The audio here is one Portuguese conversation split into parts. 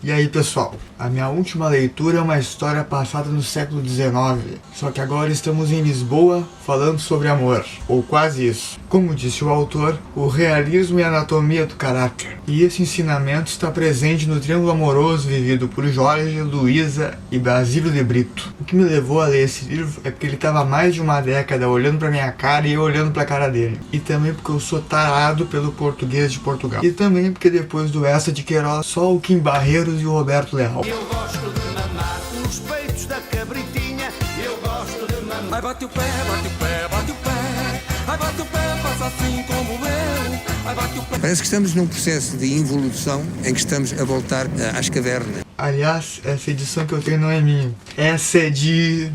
E aí pessoal, a minha última leitura é uma história passada no século XIX, só que agora estamos em Lisboa falando sobre amor, ou quase isso. Como disse o autor, o realismo e a anatomia do caráter. E esse ensinamento está presente no triângulo amoroso vivido por Jorge, Luísa e Basílio de Brito. O que me levou a ler esse livro é porque ele estava há mais de uma década olhando pra minha cara e eu olhando pra cara dele. E também porque eu sou tarado pelo português de Portugal. E também porque depois do Essa de Queiroz, só o Kim Barreiros e o Roberto Leal. Eu gosto de mamar os peitos da cabritinha. Eu gosto de mamar. Ai, bate o pé, bate o pé, bate o pé. Ai, bate o pé, faça assim como eu. Ai, bate o pé. Parece que estamos num processo de involução em que estamos a voltar às cavernas. Aliás, essa edição que eu tenho não é minha. Essa é de...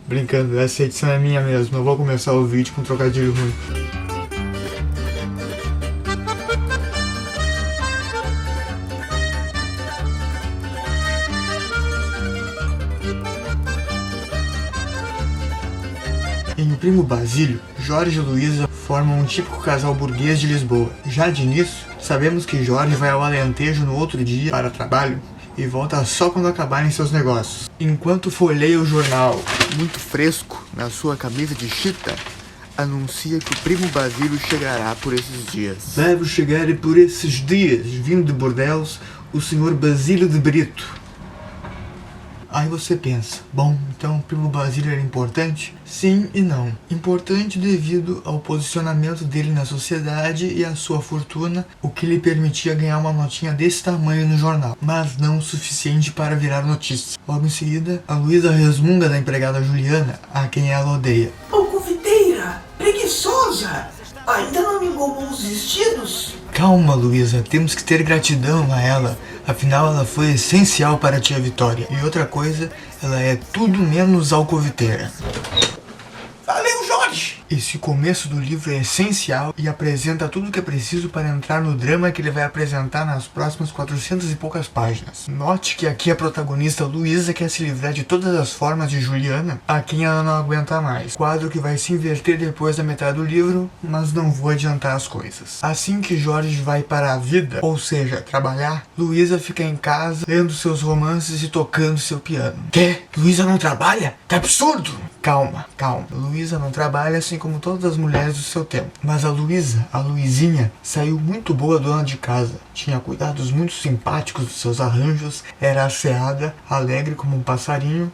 Brincando, essa edição é minha mesmo. Eu vou começar o vídeo com um trocadilho ruim. Em O Primo Basílio, Jorge e Luísa formam um típico casal burguês de Lisboa. Já de início, sabemos que Jorge vai ao Alentejo no outro dia para trabalho e volta só quando acabarem seus negócios. Enquanto folheia o jornal, muito fresco, na sua camisa de chita, anuncia que o Primo Basílio chegará por esses dias. Deve chegar por esses dias, vindo de Bordeaux, o senhor Basílio de Brito. Aí você pensa, bom, então o Primo Basílio era importante? Sim e não. Importante devido ao posicionamento dele na sociedade e à sua fortuna, o que lhe permitia ganhar uma notinha desse tamanho no jornal, mas não o suficiente para virar notícia. Logo em seguida, a Luísa resmunga da empregada Juliana, a quem ela odeia. Ô, confeiteira, preguiçosa, ainda não me engomou os vestidos? Calma, Luísa, temos que ter gratidão a ela, afinal ela foi essencial para a tia Vitória. E outra coisa, ela é tudo menos alcoviteira. Valeu, Jorge! Esse começo do livro é essencial e apresenta tudo o que é preciso para entrar no drama que ele vai apresentar nas próximas 400 e poucas páginas. Note que aqui a protagonista Luísa quer se livrar de todas as formas de Juliana, a quem ela não aguenta mais. Quadro que vai se inverter depois da metade do livro, mas não vou adiantar as coisas. Assim que Jorge vai para a vida, ou seja, trabalhar, Luísa fica em casa, lendo seus romances e tocando seu piano. Quê? Luísa não trabalha? Que absurdo! Calma, calma. Luísa não trabalha assim como todas as mulheres do seu tempo. Mas a Luizinha, saiu muito boa dona de casa. Tinha cuidados muito simpáticos dos seus arranjos, era asseada, alegre como um passarinho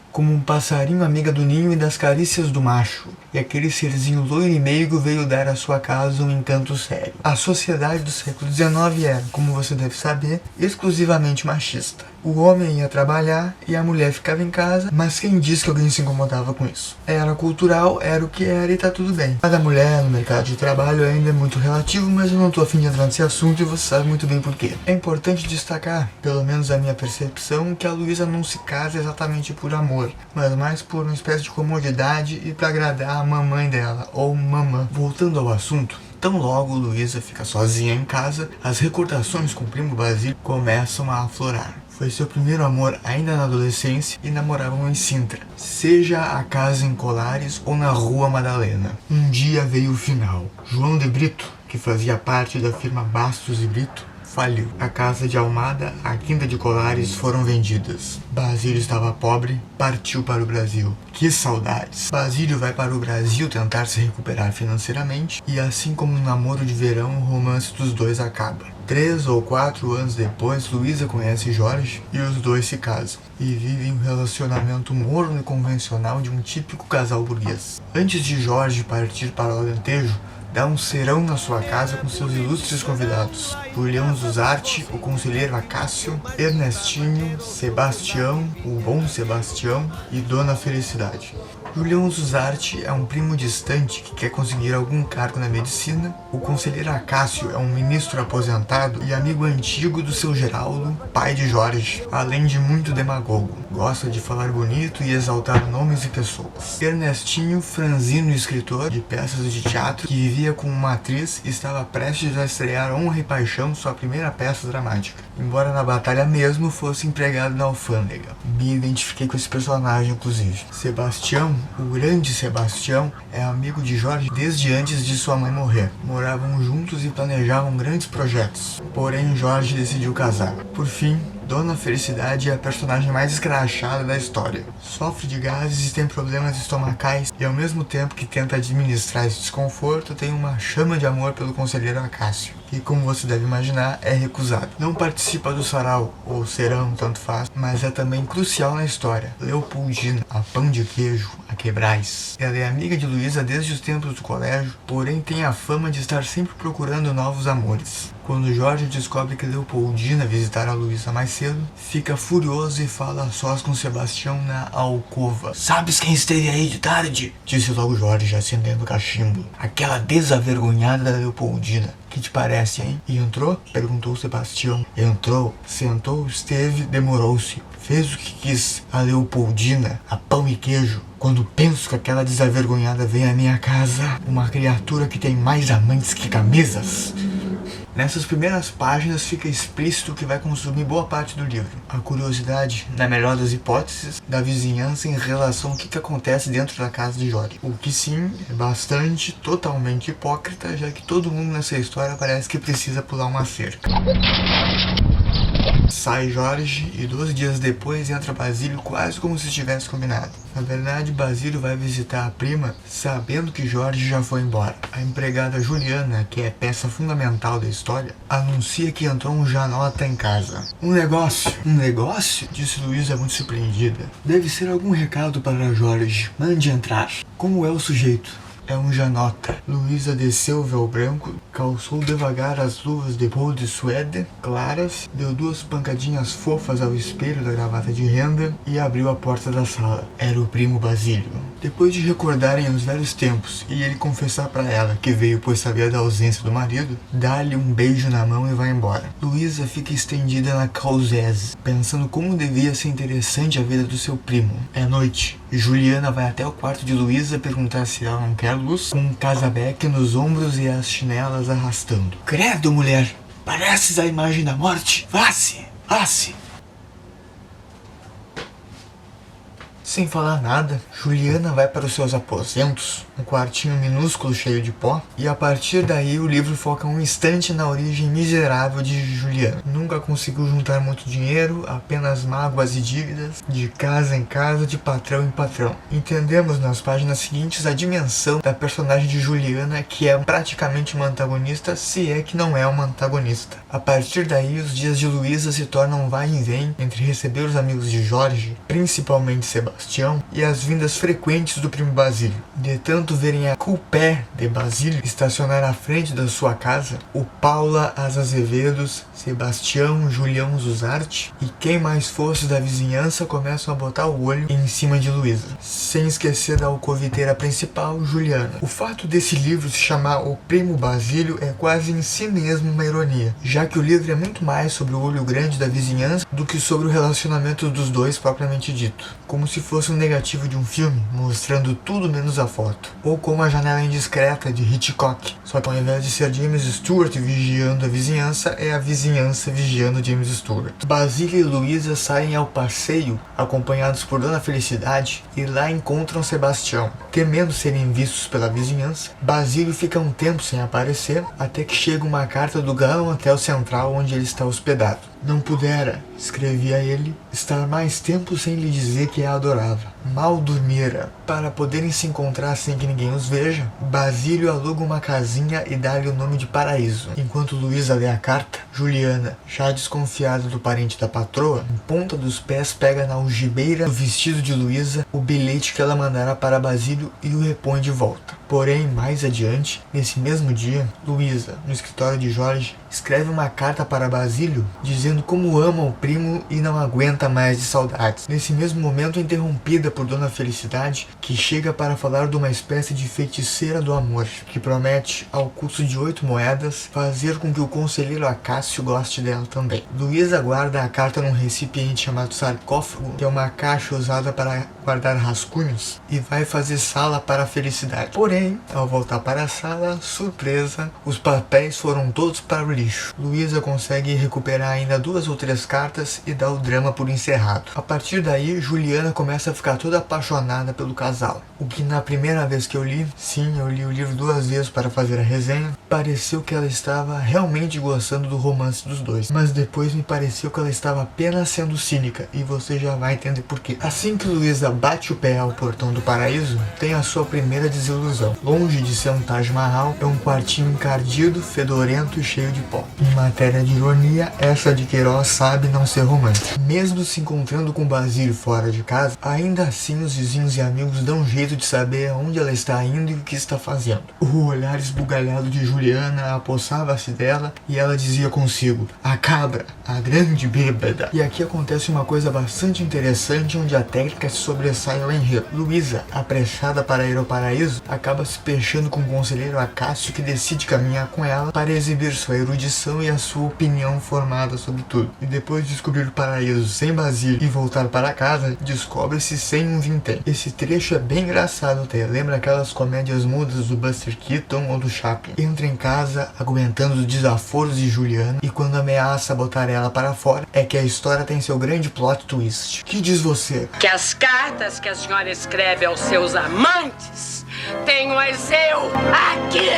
amiga do ninho e das carícias do macho. E aquele serzinho loiro e meigo veio dar à sua casa um encanto sério. A sociedade do século XIX era, como você deve saber, exclusivamente machista. O homem ia trabalhar e a mulher ficava em casa, mas quem disse que alguém se incomodava com isso? Era cultural, era o que era e tá tudo bem. Cada mulher no mercado de trabalho ainda é muito relativo, mas eu não tô afim de entrar nesse assunto e você sabe muito bem por quê. É importante destacar, pelo menos a minha percepção, que a Luísa não se casa exatamente por amor, mas mais por uma espécie de comodidade e pra agradar a mamãe dela, ou mamã. Voltando ao assunto, tão logo Luísa fica sozinha em casa, as recordações com o Primo Basílio começam a aflorar. Foi seu primeiro amor ainda na adolescência e namoravam em Sintra, seja a casa em Colares ou na Rua Madalena. Um dia veio o final. João de Brito, que fazia parte da firma Bastos e Brito, faliu. A casa de Almada, a quinta de Colares foram vendidas. Basílio estava pobre, partiu para o Brasil. Que saudades! Basílio vai para o Brasil tentar se recuperar financeiramente e assim como no namoro de verão, o romance dos dois acaba. 3 ou 4 anos depois, Luísa conhece Jorge e os dois se casam. E vivem um relacionamento morno e convencional de um típico casal burguês. Antes de Jorge partir para o Alentejo, dá um serão na sua casa com seus ilustres convidados. Julião Zuzarte, o conselheiro Acácio, Ernestinho, Sebastião, o bom Sebastião e Dona Felicidade. Julião Zuzarte é um primo distante que quer conseguir algum cargo na medicina. O conselheiro Acácio é um ministro aposentado e amigo antigo do seu Geraldo, pai de Jorge, além de muito demagogo. Gosta de falar bonito e exaltar nomes e pessoas. Ernestinho, franzino escritor de peças de teatro, que vivia com uma atriz e estava prestes a estrear Honra e Paixão, sua primeira peça dramática. Embora na batalha mesmo fosse empregado na alfândega. Me identifiquei com esse personagem, inclusive. Sebastião, o grande Sebastião, é amigo de Jorge desde antes de sua mãe morrer. Moravam juntos e planejavam grandes projetos. Porém, Jorge decidiu casar. Por fim, Dona Felicidade é a personagem mais escrachada da história. Sofre de gases e tem problemas estomacais, e ao mesmo tempo que tenta administrar esse desconforto, tem uma chama de amor pelo conselheiro Acácio, que, como você deve imaginar, é recusado. Não participa do sarau, ou serão, tanto faz, mas é também crucial na história. Leopoldina, a pão de queijo, a quebrais. Ela é amiga de Luísa desde os tempos do colégio, porém tem a fama de estar sempre procurando novos amores. Quando Jorge descobre que Leopoldina visitará Luísa mais cedo, fica furioso e fala a sós com Sebastião na alcova. Sabes quem esteve aí de tarde? Disse logo Jorge, acendendo o cachimbo. Aquela desavergonhada da Leopoldina. Que te parece, hein? E entrou? Perguntou Sebastião. Entrou, sentou, esteve, demorou-se. Fez o que quis. A Leopoldina, a pão e queijo. Quando penso que aquela desavergonhada vem à minha casa, uma criatura que tem mais amantes que camisas. Nessas primeiras páginas fica explícito que vai consumir boa parte do livro. A curiosidade, na melhor das hipóteses, da vizinhança em relação ao que acontece dentro da casa de Jorge. O que sim, é bastante, totalmente hipócrita, já que todo mundo nessa história parece que precisa pular uma cerca. Sai Jorge e 12 dias depois entra Basílio quase como se tivesse combinado. Na verdade, Basílio vai visitar a prima sabendo que Jorge já foi embora. A empregada Juliana, que é peça fundamental da história, anuncia que entrou um janota em casa. Um negócio? Um negócio? Disse Luísa muito surpreendida. Deve ser algum recado para Jorge. Mande entrar. Como é o sujeito? É um janota. Luísa desceu o véu branco, calçou devagar as luvas de pôr de suede claras, deu 2 pancadinhas fofas ao espelho da gravata de renda e abriu a porta da sala. Era o primo Basílio. Depois de recordarem os velhos tempos e ele confessar para ela que veio pois sabia da ausência do marido, dá-lhe um beijo na mão e vai embora. Luísa fica estendida na causese, pensando como devia ser interessante a vida do seu primo. É noite. Juliana vai até o quarto de Luísa perguntar se ela não quer luz, com um casabeque nos ombros e as chinelas arrastando. Credo, mulher! Pareces a imagem da morte! Vá-se! Vá-se! Sem falar nada, Juliana vai para os seus aposentos, um quartinho minúsculo cheio de pó, e a partir daí o livro foca um instante na origem miserável de Juliana. Nunca conseguiu juntar muito dinheiro, apenas mágoas e dívidas, de casa em casa, de patrão em patrão. Entendemos nas páginas seguintes a dimensão da personagem de Juliana, que é praticamente uma antagonista, se é que não é uma antagonista. A partir daí, os dias de Luísa se tornam vai e vem entre receber os amigos de Jorge, principalmente Sebastião, e as vindas frequentes do primo Basílio. De tanto verem a coupé de Basílio estacionar à frente da sua casa, o Paula, as Azevedos, Sebastião, Julião Zuzarte e quem mais fosse da vizinhança começam a botar o olho em cima de Luísa. Sem esquecer da alcoviteira principal, Juliana. O fato desse livro se chamar O Primo Basílio é quase em si mesmo uma ironia, já que o livro é muito mais sobre o olho grande da vizinhança do que sobre o relacionamento dos dois propriamente dito. Como se fosse um negativo de um filme, mostrando tudo menos a foto. Ou como A Janela Indiscreta, de Hitchcock. Só que ao invés de ser James Stewart vigiando a vizinhança, é a vizinhança vigiando James Stewart. Basílio e Luísa saem ao passeio, acompanhados por Dona Felicidade, e lá encontram Sebastião. Temendo serem vistos pela vizinhança, Basílio fica um tempo sem aparecer, até que chega uma carta do Galão Hotel Central onde ele está hospedado. Não pudera, escrevia ele, estar mais tempo sem lhe dizer que a adorava. Mal dormira. Para poderem se encontrar sem que ninguém os veja, Basílio aluga uma casinha e dá-lhe o nome de Paraíso. Enquanto Luísa lê a carta, Juliana, já desconfiada do parente da patroa, em ponta dos pés pega na algibeira do vestido de Luísa o bilhete que ela mandará para Basílio e o repõe de volta. Porém, mais adiante, nesse mesmo dia, Luísa, no escritório de Jorge, escreve uma carta para Basílio dizendo como ama o primo e não aguenta mais de saudades. Nesse mesmo momento é interrompida por Dona Felicidade, que chega para falar de uma espécie de feiticeira do amor, que promete, ao custo de 8 moedas, fazer com que o conselheiro Acácio goste dela também. Luísa guarda a carta num recipiente chamado sarcófago, que é uma caixa usada para guardar rascunhos, e vai fazer sala para a Felicidade. Porém, ao voltar para a sala, surpresa, os papéis foram todos para o lixo. Luísa consegue recuperar ainda 2 ou 3 cartas e dá o drama por encerrado. A partir daí, Juliana começa a ficar toda apaixonada pelo casal. O que na primeira vez que eu li, sim, eu li o livro 2 vezes para fazer a resenha, pareceu que ela estava realmente gostando do romance dos dois. Mas depois me pareceu que ela estava apenas sendo cínica, e você já vai entender por quê. Assim que Luísa bate o pé ao portão do paraíso, tem a sua primeira desilusão. Longe de ser um Taj Mahal, é um quartinho encardido, fedorento e cheio de pó. Em matéria de ironia, essa de Queiroz sabe não ser romântica. Mesmo se encontrando com Basílio fora de casa, ainda assim os vizinhos e amigos dão jeito de saber aonde ela está indo e o que está fazendo. O olhar esbugalhado de Juliana apossava-se dela e ela dizia consigo: a cabra, a grande bêbada. E aqui acontece uma coisa bastante interessante, onde a técnica se sobressai ao enredo. Luísa, apressada para ir ao paraíso, acaba se fechando com o conselheiro Acácio, que decide caminhar com ela para exibir sua erudição e a sua opinião formada sobre tudo. E depois de descobrir o paraíso sem Basílio e voltar para casa, descobre-se sem um vintém. Esse trecho é bem engraçado até, lembra aquelas comédias mudas do Buster Keaton ou do Chaplin. Entra em casa aguentando os desaforos de Juliana, e quando ameaça botar ela para fora, é que a história tem seu grande plot twist. Que diz você? Que as cartas que a senhora escreve aos seus amantes tenho as eu aqui!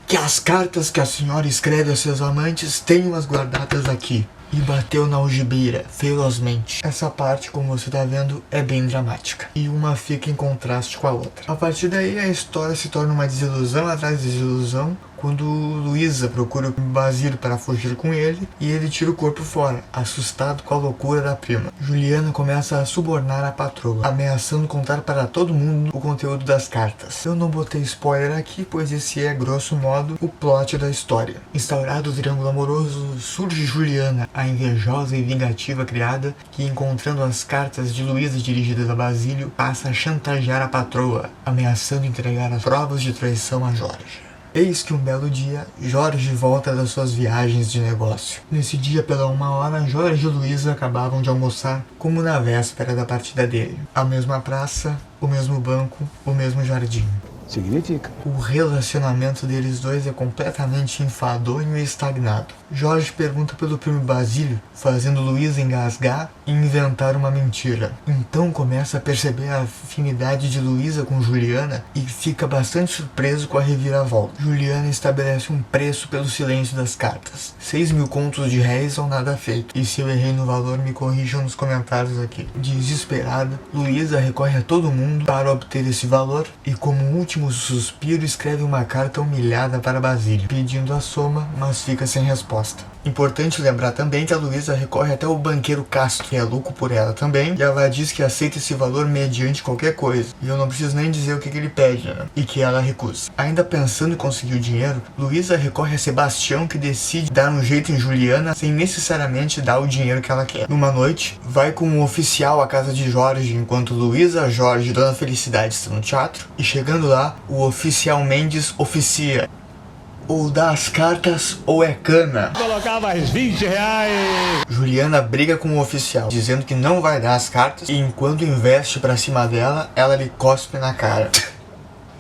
Que as cartas que a senhora escreve aos seus amantes tenho as guardadas aqui. E bateu na algibeira, ferozmente. Essa parte, como você tá vendo, é bem dramática. E uma fica em contraste com a outra. A partir daí, a história se torna uma desilusão atrás de desilusão, quando Luísa procura o Basílio para fugir com ele, e ele tira o corpo fora, assustado com a loucura da prima. Juliana começa a subornar a patroa, ameaçando contar para todo mundo o conteúdo das cartas. Eu não botei spoiler aqui, pois esse é, grosso modo, o plot da história. Instaurado o triângulo amoroso, surge Juliana, a invejosa e vingativa criada, que, encontrando as cartas de Luísa dirigidas a Basílio, passa a chantagear a patroa, ameaçando entregar as provas de traição a Jorge. Eis que um belo dia, Jorge volta das suas viagens de negócio. Nesse dia, pela 1h, Jorge e Luísa acabavam de almoçar, como na véspera da partida dele. A mesma praça, o mesmo banco, o mesmo jardim. Significa. O relacionamento deles dois é completamente enfadonho e estagnado. Jorge pergunta pelo primo Basílio, fazendo Luísa engasgar e inventar uma mentira. Então começa a perceber a afinidade de Luísa com Juliana e fica bastante surpreso com a reviravolta. Juliana estabelece um preço pelo silêncio das cartas. 6.000 contos de réis ou nada feito. E se eu errei no valor, me corrijam nos comentários aqui. Desesperada, Luísa recorre a todo mundo para obter esse valor e, como último suspiro, escreve uma carta humilhada para Basílio, pedindo a soma, mas fica sem resposta. Importante lembrar também que a Luísa recorre até o banqueiro Castro, que é louco por ela também, e ela diz que aceita esse valor mediante qualquer coisa, e eu não preciso nem dizer o que ele pede, né? E que ela recusa. Ainda pensando em conseguir o dinheiro, Luísa recorre a Sebastião, que decide dar um jeito em Juliana sem necessariamente dar o dinheiro que ela quer. Numa noite, vai com um oficial à casa de Jorge, enquanto Luísa, Jorge e Dona Felicidade estão no teatro, e chegando lá, o oficial Mendes oficia: ou dá as cartas ou é cana. Colocar mais 20 reais. Juliana briga com o oficial, dizendo que não vai dar as cartas, e enquanto investe pra cima dela, ela lhe cospe na cara.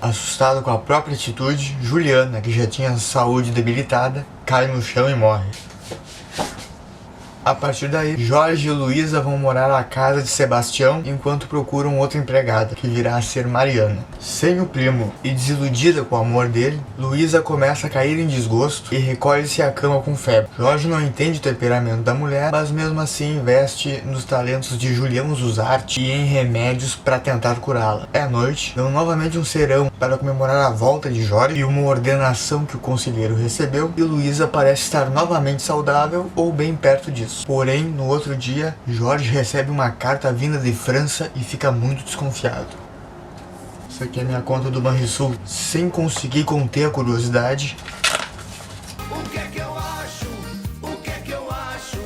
Assustado com a própria atitude, Juliana, que já tinha saúde debilitada, cai no chão e morre. A partir daí, Jorge e Luísa vão morar à casa de Sebastião enquanto procuram outra empregada, que virá a ser Mariana. Sem o primo e desiludida com o amor dele, Luísa começa a cair em desgosto e recolhe-se à cama com febre. Jorge não entende o temperamento da mulher, mas mesmo assim investe nos talentos de Juliano Zuzarte e em remédios para tentar curá-la. É noite, dão novamente um serão para comemorar a volta de Jorge e uma ordenação que o conselheiro recebeu, e Luísa parece estar novamente saudável ou bem perto disso. Porém, no outro dia, Jorge recebe uma carta vinda de França e fica muito desconfiado. Isso aqui é minha conta do Banrisul. Sem conseguir conter a curiosidade, O que é que eu acho? O que é que eu acho?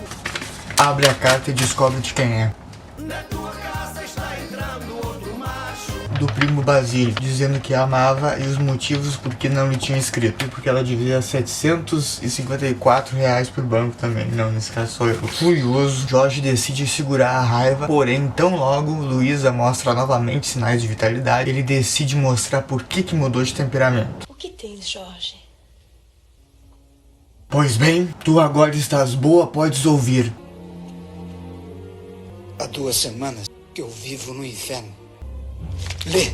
abre a carta e descobre de quem é. Na tua casa está entrando outro macho. Do primo Basílio, dizendo que a amava e os motivos por que não lhe tinha escrito. E porque ela devia 754 reais pro banco também. Não, nesse caso sou eu. Furioso, Jorge decide segurar a raiva, porém, tão logo Luísa mostra novamente sinais de vitalidade, ele decide mostrar por que mudou de temperamento. O que tens, Jorge? Pois bem, tu agora estás boa, podes ouvir. Há 2 semanas Eu vivo no inferno. Lê!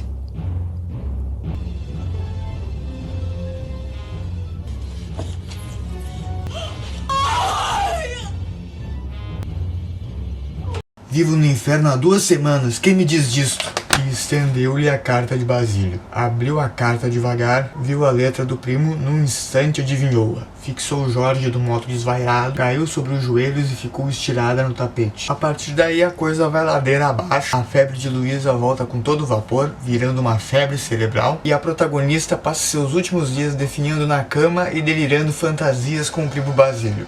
Vivo no inferno há 2 semanas, quem me diz disto? E estendeu-lhe a carta de Basílio. Abriu a carta devagar, viu a letra do primo, num instante adivinhou-a. Fixou Jorge do modo desvairado, caiu sobre os joelhos e ficou estirada no tapete. A partir daí a coisa vai ladeira abaixo. A febre de Luísa volta com todo vapor, virando uma febre cerebral, e a protagonista passa seus últimos dias definhando na cama e delirando fantasias com o primo Basílio.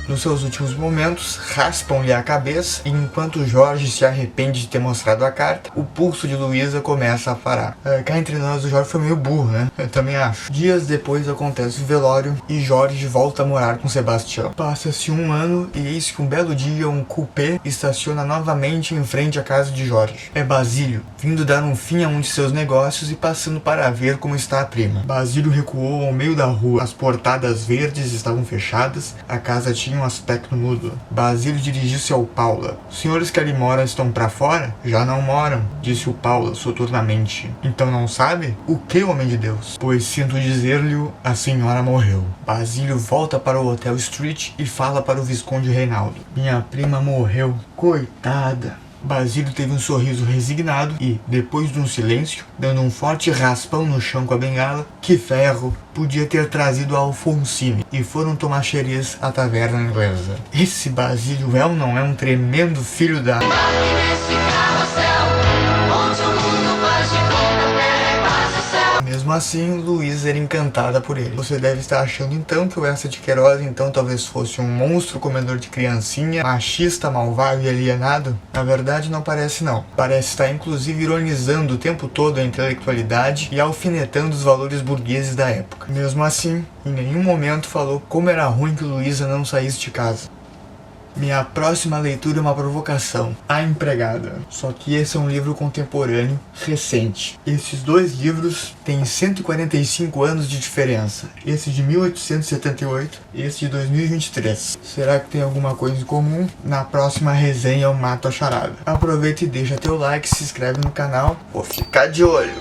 Nos seus últimos momentos, raspam-lhe a cabeça e enquanto Jorge se arrepende de ter mostrado a carta, o pulso de Luísa começa a parar. Cá entre nós, o Jorge foi meio burro, né? Eu também acho. Dias depois acontece o velório e Jorge volta a morar com Sebastião. Passa-se 1 ano e eis que um belo dia um coupé estaciona novamente em frente à casa de Jorge. É Basílio, vindo dar um fim a um de seus negócios e passando para ver como está a prima. Basílio recuou ao meio da rua. As portadas verdes estavam fechadas, a casa tinha um aspecto mudo. Basílio dirigiu-se ao Paula. Os senhores que ali moram estão pra fora? Já não moram, disse o Paula soturnamente. Então não sabe? O que, homem de Deus? Pois sinto dizer-lhe, a senhora morreu. Basílio volta para o Hotel Street e fala para o Visconde Reinaldo. Minha prima morreu. Coitada. Basílio teve um sorriso resignado e, depois de um silêncio, dando um forte raspão no chão com a bengala, que ferro podia ter trazido a Alfonsine, e foram tomar xeriz à taverna inglesa. Esse Basílio é ou não é um tremendo filho da... Mesmo assim, Luísa era encantada por ele. Você deve estar achando então que o Eça de Queiroz então talvez fosse um monstro comedor de criancinha, machista, malvado e alienado? Na verdade não parece não. Parece estar inclusive ironizando o tempo todo a intelectualidade e alfinetando os valores burgueses da época. Mesmo assim, em nenhum momento falou como era ruim que Luísa não saísse de casa. Minha próxima leitura é uma provocação, A Empregada. Só que esse é um livro contemporâneo, recente. Esses 2 livros têm 145 anos de diferença. Esse de 1878 e esse de 2023. Será que tem alguma coisa em comum? Na próxima resenha eu mato a charada. Aproveita e deixa teu like, se inscreve no canal. Vou ficar de olho.